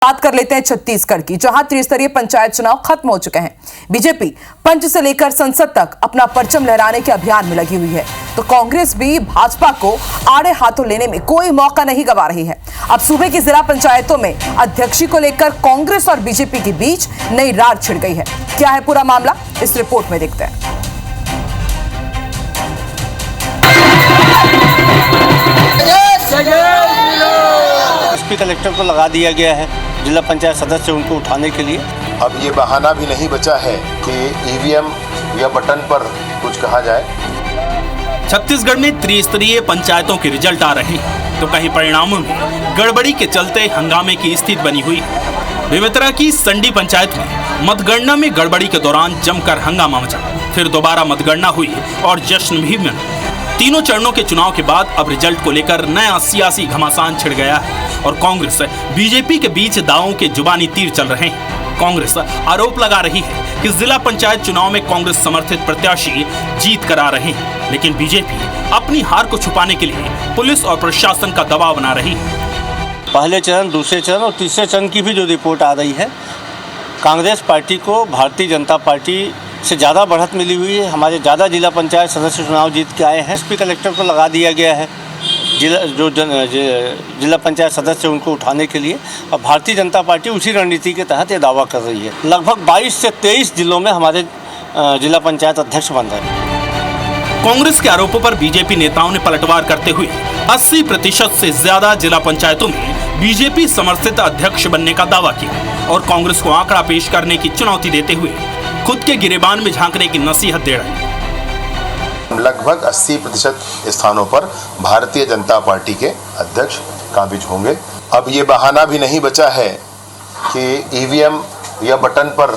बात कर लेते हैं छत्तीसगढ़ की, जहां त्रिस्तरीय पंचायत चुनाव खत्म हो चुके हैं। बीजेपी पंच से लेकर संसद तक अपना परचम लहराने के अभियान में लगी हुई है, तो कांग्रेस भी भाजपा को आड़े हाथों लेने में कोई मौका नहीं गंवा रही है। अब सूबे की जिला पंचायतों में अध्यक्षी को लेकर कांग्रेस और बीजेपी के बीच नई रार छिड़ गई है। क्या है पूरा मामला, इस रिपोर्ट में देखते हैं। एसपी कलेक्टर को लगा दिया गया है जिला पंचायत सदस्य उनको उठाने के लिए। अब ये बहाना भी नहीं बचा है कि ईवीएम या बटन पर कुछ कहा जाए। छत्तीसगढ़ में त्रिस्तरीय पंचायतों के रिजल्ट आ रहे हैं, तो कहीं परिणामों में गड़बड़ी के चलते हंगामे की स्थिति बनी हुई है। बेमेतरा की संडी पंचायत में मतगणना में गड़बड़ी के दौरान जमकर हंगामा मचा, फिर दोबारा मतगणना हुई और जश्न भी मना। तीनों चरणों के चुनाव के बाद अब रिजल्ट को लेकर नया सियासी घमासान छिड़ गया है और कांग्रेस बीजेपी के बीच दावों के जुबानी तीर चल रहे हैं। कांग्रेस आरोप लगा रही है कि जिला पंचायत चुनाव में कांग्रेस समर्थित प्रत्याशी जीत करा रहे हैं, लेकिन बीजेपी अपनी हार को छुपाने के लिए पुलिस और प्रशासन का दबाव बना रही है। पहले चरण, दूसरे चरण और तीसरे चरण की भी जो रिपोर्ट आ रही है, कांग्रेस पार्टी को भारतीय जनता पार्टी से ज़्यादा बढ़त मिली हुई है। हमारे ज़्यादा जिला पंचायत सदस्य चुनाव जीत के आए हैं। एसपी कलेक्टर को लगा दिया गया है जिला पंचायत सदस्य उनको उठाने के लिए, और भारतीय जनता पार्टी उसी रणनीति के तहत ये दावा कर रही है। लगभग 22 से 23 जिलों में हमारे जिला पंचायत अध्यक्ष बन रहे हैं। कांग्रेस के आरोपों पर बीजेपी नेताओं ने पलटवार करते हुए 80% से ज्यादा जिला पंचायतों में बीजेपी समर्थित अध्यक्ष बनने का दावा किया और कांग्रेस को आंकड़ा पेश करने की चुनौती देते हुए खुद के गिरेबान में झांकने की नसीहत दे रहे हैं। लगभग 80% स्थानों पर भारतीय जनता पार्टी के अध्यक्ष काबिज होंगे। अब ये बहाना भी नहीं बचा है कि ईवीएम या बटन पर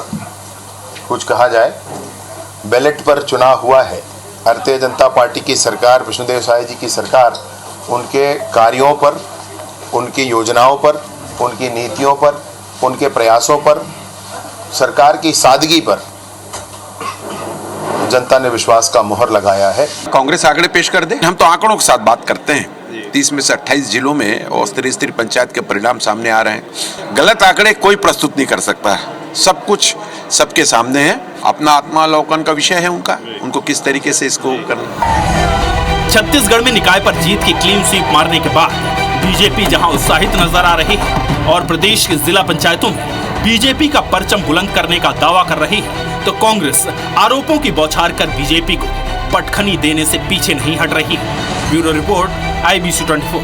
कुछ कहा जाए। बैलेट पर चुनाव हुआ है। भारतीय जनता पार्टी की सरकार, विष्णुदेव साय जी की सरकार, उनके कार्यों पर, उनकी योजनाओं पर, उनकी नीतियों पर, उनके प्रयासों पर, सरकार की सादगी पर जनता ने विश्वास का मुहर लगाया है। कांग्रेस आंकड़े पेश कर दे, हम तो आंकड़ों के साथ बात करते हैं। 30 में से 28 जिलों में और त्रिस्तरीय पंचायत के परिणाम सामने आ रहे हैं। गलत आंकड़े कोई प्रस्तुत नहीं कर सकता है। सब कुछ सबके सामने है। अपना आत्मावलोकन का विषय है उनको किस तरीके से इसको करना। छत्तीसगढ़ में निकाय पर जीत की क्लीन स्वीप मारने के बाद बीजेपी जहां उत्साहित नजर आ रही है और प्रदेश के जिला पंचायतों में बीजेपी का परचम बुलंद करने का दावा कर रही है, तो कांग्रेस आरोपों की बौछार कर बीजेपी को पटखनी देने से पीछे नहीं हट रही है। Bureau report, IBC 24।